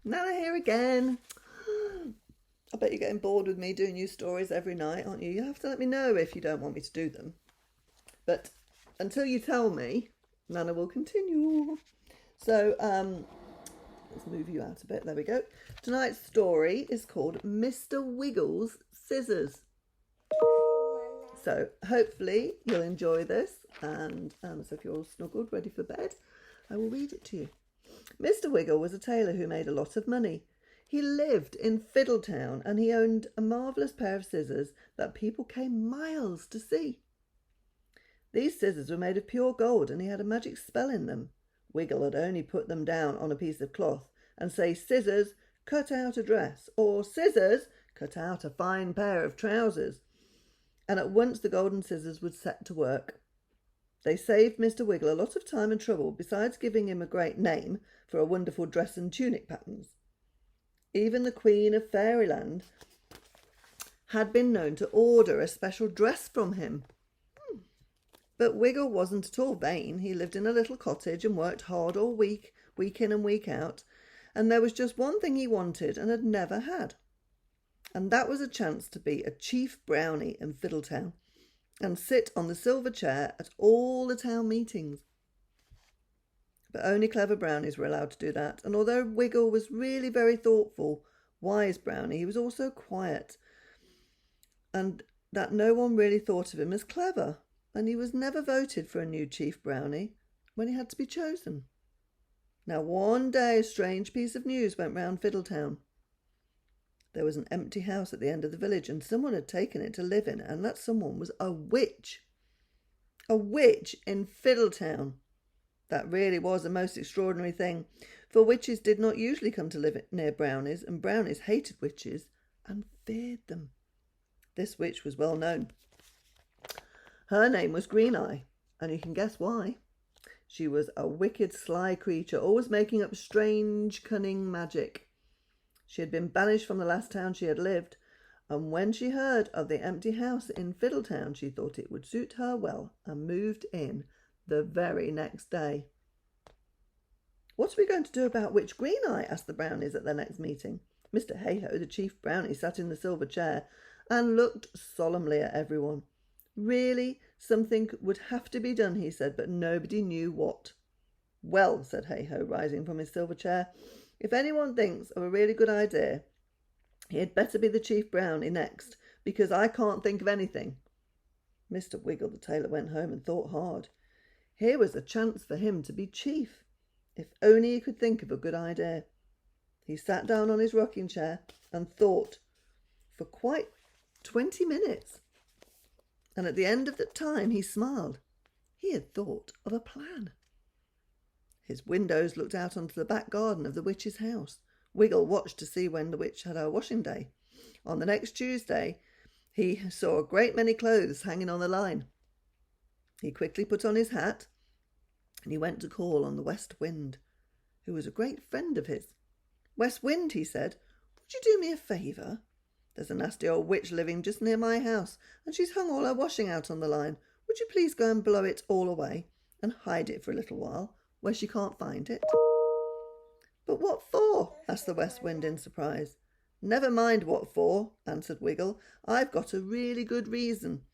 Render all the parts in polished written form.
Nana here again. I bet you're getting bored with me doing new stories every night, aren't you? You have to let me know if you don't want me to do them. But until you tell me, Nana will continue. So, let's move you out a bit. There we go. Tonight's story is called Mr. Wiggles' Scissors. So, hopefully you'll enjoy this. And so if you're all snuggled, ready for bed, I will read it to you. Mr. Wiggle was a tailor who made a lot of money. He lived in Fiddletown and he owned a marvellous pair of scissors that people came miles to see. These scissors were made of pure gold and he had a magic spell in them. Wiggle had only put them down on a piece of cloth and say, "Scissors, cut out a dress," or "Scissors, cut out a fine pair of trousers." And at once the golden scissors would set to work. They saved Mr. Wiggle a lot of time and trouble, besides giving him a great name for a wonderful dress and tunic patterns. Even the Queen of Fairyland had been known to order a special dress from him. But Wiggle wasn't at all vain. He lived in a little cottage and worked hard all week in and week out, and there was just one thing he wanted and had never had. And that was a chance to be a chief brownie in Fiddletown and sit on the silver chair at all the town meetings. But only clever brownies were allowed to do that, and although Wiggle was really very thoughtful, wise brownie, he was also quiet, and that no one really thought of him as clever, and he was never voted for a new chief brownie when he had to be chosen. Now one day a strange piece of news went round Fiddletown. There was an empty house at the end of the village and someone had taken it to live in, and that someone was a witch. A witch in Fiddletown. That really was a most extraordinary thing, for witches did not usually come to live near brownies, and brownies hated witches and feared them. This witch was well known. Her name was Green Eye, and you can guess why. She was a wicked, sly creature, always making up strange, cunning magic. She had been banished from the last town she had lived, and when she heard of the empty house in Fiddletown, she thought it would suit her well and moved in the very next day. "What are we going to do about Witch Green Eye?" asked the brownies at their next meeting. Mr. Hayho, the chief brownie, sat in the silver chair and looked solemnly at everyone. Really, something would have to be done, he said, but nobody knew what. "Well," said Hayho, rising from his silver chair, "if anyone thinks of a really good idea, he had better be the chief brownie next, because I can't think of anything." Mr. Wiggle the tailor went home and thought hard. Here was a chance for him to be chief, if only he could think of a good idea. He sat down on his rocking chair and thought for quite 20 minutes. And at the end of the time he smiled. He had thought of a plan. His windows looked out onto the back garden of the witch's house. Wiggle watched to see when the witch had her washing day. On the next Tuesday, he saw a great many clothes hanging on the line. He quickly put on his hat and he went to call on the West Wind, who was a great friend of his. "West Wind," he said, "would you do me a favour? There's a nasty old witch living just near my house, and she's hung all her washing out on the line. Would you please go and blow it all away and hide it for a little while where she can't find it?" "But what for?" asked the West Wind in surprise. "Never mind what for," answered Wiggle. "I've got a really good reason."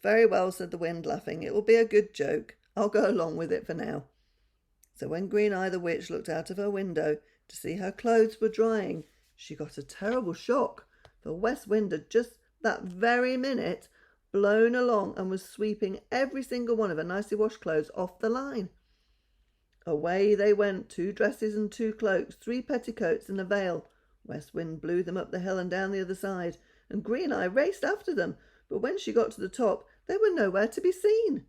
"Very well," said the Wind, laughing. "It will be a good joke. I'll go along with it for now." So when Green Eye the witch looked out of her window to see her clothes were drying, she got a terrible shock. The West Wind had just that very minute blown along and was sweeping every single one of her nicely washed clothes off the line. Away they went, 2 dresses and 2 cloaks, 3 petticoats and a veil. West Wind blew them up the hill and down the other side, and Green Eye raced after them, but when she got to the top, they were nowhere to be seen.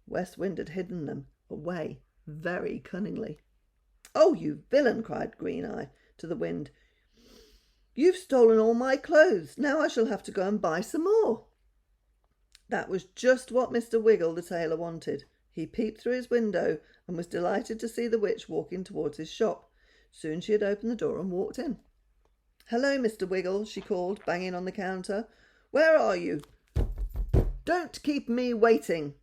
West Wind had hidden them away very cunningly. "Oh, you villain!" cried Green Eye to the Wind. "You've stolen all my clothes. Now I shall have to go and buy some more." That was just what Mr. Wiggle the tailor wanted. He peeped through his window and was delighted to see the witch walking towards his shop. Soon she had opened the door and walked in. "Hello, Mr. Wiggle," she called, banging on the counter. "Where are you? Don't keep me waiting."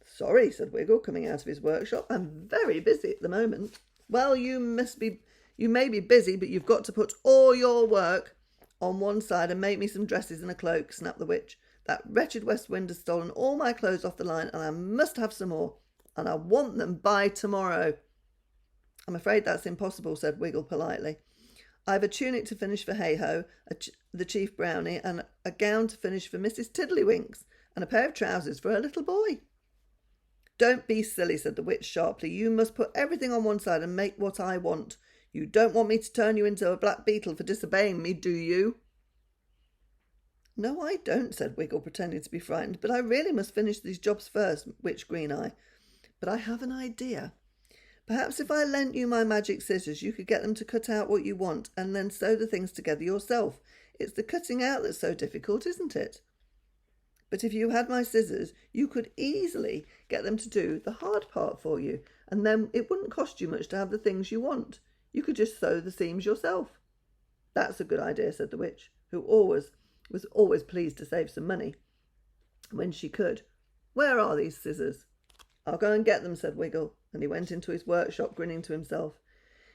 "Sorry," said Wiggle, coming out of his workshop. "I'm very busy at the moment." "Well, you must be You may be busy, but you've got to put all your work on one side and make me some dresses and a cloak, snapped the witch. That wretched West Wind has stolen all my clothes off the line, and I must have some more, and I want them by tomorrow. I'm afraid that's impossible, said Wiggle politely. I've a tunic to finish for Hey-Ho, the chief brownie, and a gown to finish for Mrs. Tiddlywinks, and a pair of trousers for her little boy. Don't be silly, said the witch sharply. You must put everything on one side and make what I want. You don't want me to turn you into a black beetle for disobeying me, do you? No, I don't, said Wiggle, pretending to be frightened, but I really must finish these jobs first, Witch Green-Eye. But I have an idea. Perhaps if I lent you my magic scissors, you could get them to cut out what you want and then sew the things together yourself. It's the cutting out that's so difficult, isn't it? But if you had my scissors, you could easily get them to do the hard part for you, and then it wouldn't cost you much to have the things you want. You could just sew the seams yourself. That's a good idea, said the witch, who was always pleased to save some money when she could. Where are these scissors? I'll go and get them, said Wiggle, and he went into his workshop, grinning to himself.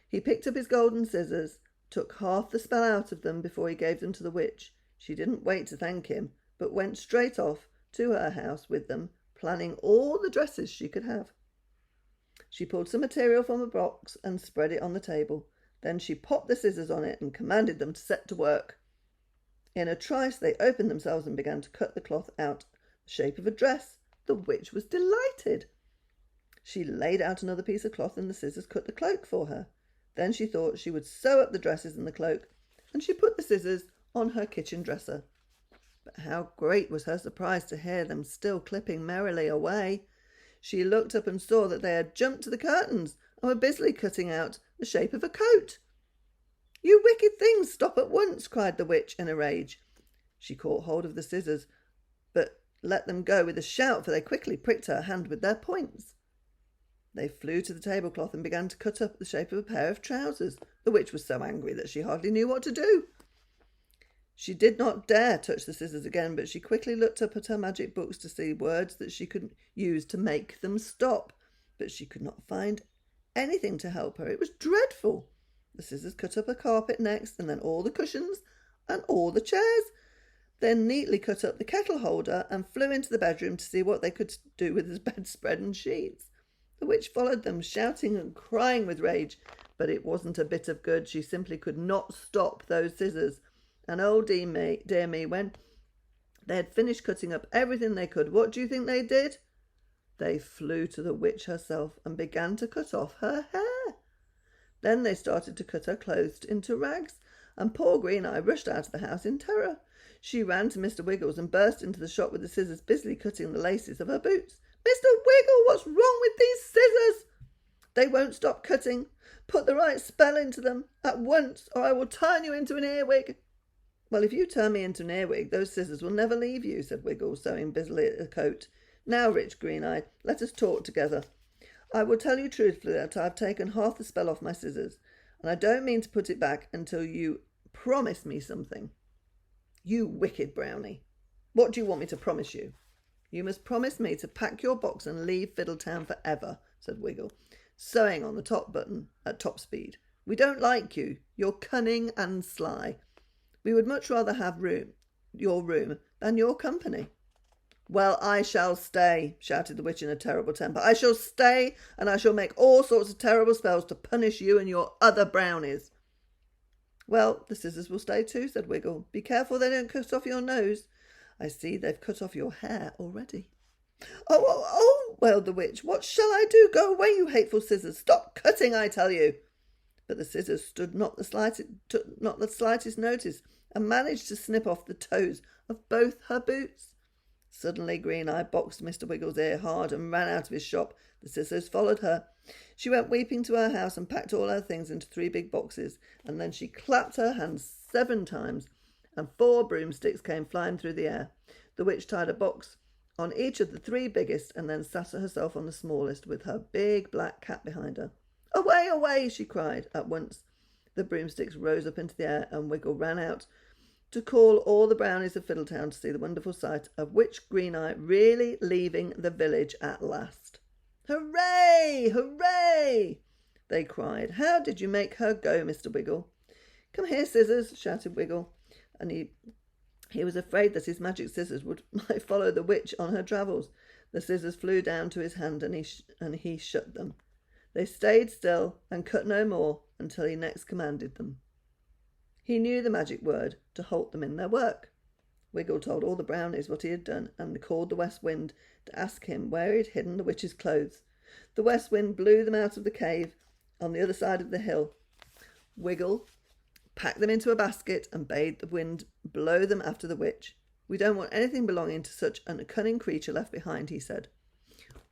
He picked up his golden scissors, took half the spell out of them before he gave them to the witch. She didn't wait to thank him, but went straight off to her house with them, planning all the dresses she could have. She pulled some material from a box and spread it on the table. Then she popped the scissors on it and commanded them to set to work. In a trice they opened themselves and began to cut the cloth out the shape of a dress. The witch was delighted. She laid out another piece of cloth and the scissors cut the cloak for her. Then she thought she would sew up the dresses and the cloak, and she put the scissors on her kitchen dresser. But how great was her surprise to hear them still clipping merrily away. She looked up and saw that they had jumped to the curtains and were busily cutting out the shape of a coat. You wicked things, stop at once, cried the witch in a rage. She caught hold of the scissors, but let them go with a shout, for they quickly pricked her hand with their points. They flew to the tablecloth and began to cut up the shape of a pair of trousers. The witch was so angry that she hardly knew what to do. She did not dare touch the scissors again, but she quickly looked up at her magic books to see words that she could use to make them stop. But she could not find anything to help her. It was dreadful. The scissors cut up a carpet next, and then all the cushions and all the chairs. Then neatly cut up the kettle holder and flew into the bedroom to see what they could do with the bedspread and sheets. The witch followed them, shouting and crying with rage, but it wasn't a bit of good. She simply could not stop those scissors. And oh dear me, when they had finished cutting up everything they could, what do you think they did? They flew to the witch herself and began to cut off her hair. Then they started to cut her clothes into rags, and poor Green-Eye rushed out of the house in terror. She ran to Mr. Wiggles and burst into the shop with the scissors, busily cutting the laces of her boots. Mr. Wiggle, what's wrong with these scissors? They won't stop cutting. Put the right spell into them at once, or I will turn you into an earwig. Well, if you turn me into an earwig, those scissors will never leave you, said Wiggle, sewing busily at the coat. Now, Rich Green-Eye, let us talk together. I will tell you truthfully that I have taken half the spell off my scissors, and I don't mean to put it back until you promise me something. You wicked brownie. What do you want me to promise you? You must promise me to pack your box and leave Fiddletown for ever, said Wiggle, sewing on the top button at top speed. We don't like you. You're cunning and sly. We would much rather have your room than your company. Well, I shall stay, shouted the witch in a terrible temper. I shall stay, and I shall make all sorts of terrible spells to punish you and your other brownies. Well, the scissors will stay too, said Wiggle. Be careful they don't cut off your nose. I see they've cut off your hair already. Oh, wailed the witch. What shall I do? Go away, you hateful scissors. Stop cutting, I tell you. But the scissors took not the slightest notice, and managed to snip off the toes of both her boots. Suddenly Green-Eye boxed Mr. Wiggle's ear hard and ran out of his shop. The scissors followed her. She went weeping to her house and packed all her things into 3 big boxes, and then she clapped her hands 7 times, and 4 broomsticks came flying through the air. The witch tied a box on each of the 3 biggest, and then sat herself on the smallest with her big black cat behind her. Away, away, she cried. At once the broomsticks rose up into the air, and Wiggle ran out to call all the brownies of Fiddletown to see the wonderful sight of Witch Green-Eye really leaving the village at last. Hooray! Hooray! they cried. "How did you make her go, Mr. Wiggle?" "Come here, Scissors," shouted Wiggle, and he was afraid that his magic scissors might follow the witch on her travels. The scissors flew down to his hand, and he shut them. They stayed still and cut no more until he next commanded them. He knew the magic word to halt them in their work. Wiggle told all the brownies what he had done, and called the West Wind to ask him where he had hidden the witch's clothes. The West Wind blew them out of the cave on the other side of the hill. Wiggle packed them into a basket and bade the wind blow them after the witch. "We don't want anything belonging to such a cunning creature left behind," he said.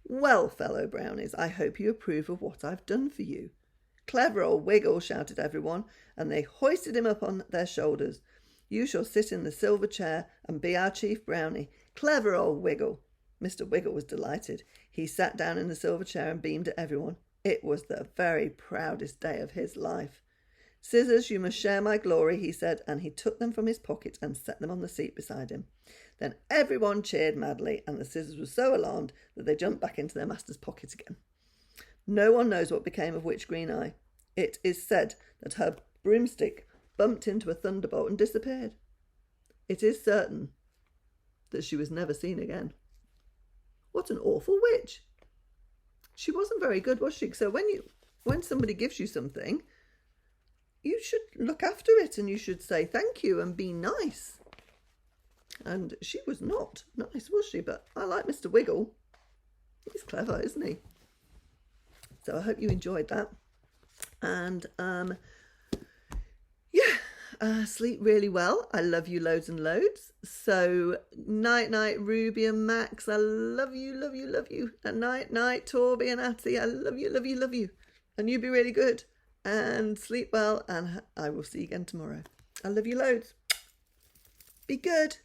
"Well, fellow brownies, I hope you approve of what I've done for you." "Clever old Wiggle," shouted everyone, and they hoisted him up on their shoulders. "You shall sit in the silver chair and be our chief brownie." "Clever old Wiggle." Mr. Wiggle was delighted. He sat down in the silver chair and beamed at everyone. It was the very proudest day of his life. "Scissors, you must share my glory," he said, and he took them from his pocket and set them on the seat beside him. Then everyone cheered madly, and the scissors were so alarmed that they jumped back into their master's pocket again. No one knows what became of Witch Green Eye. It is said that her broomstick bumped into a thunderbolt and disappeared. It is certain that she was never seen again. What an awful witch! She wasn't very good, was she? So when somebody gives you something, you should look after it and you should say thank you and be nice. And she was not nice, was she? But I like Mr. Wiggle. He's clever, isn't he? So I hope you enjoyed that. And sleep really well. I love you loads and loads. So night night, Ruby and Max. I love you, love you, love you. And night night, Torby and Atty. I love you, love you, love you. And you be really good. And sleep well. And I will see you again tomorrow. I love you loads. Be good.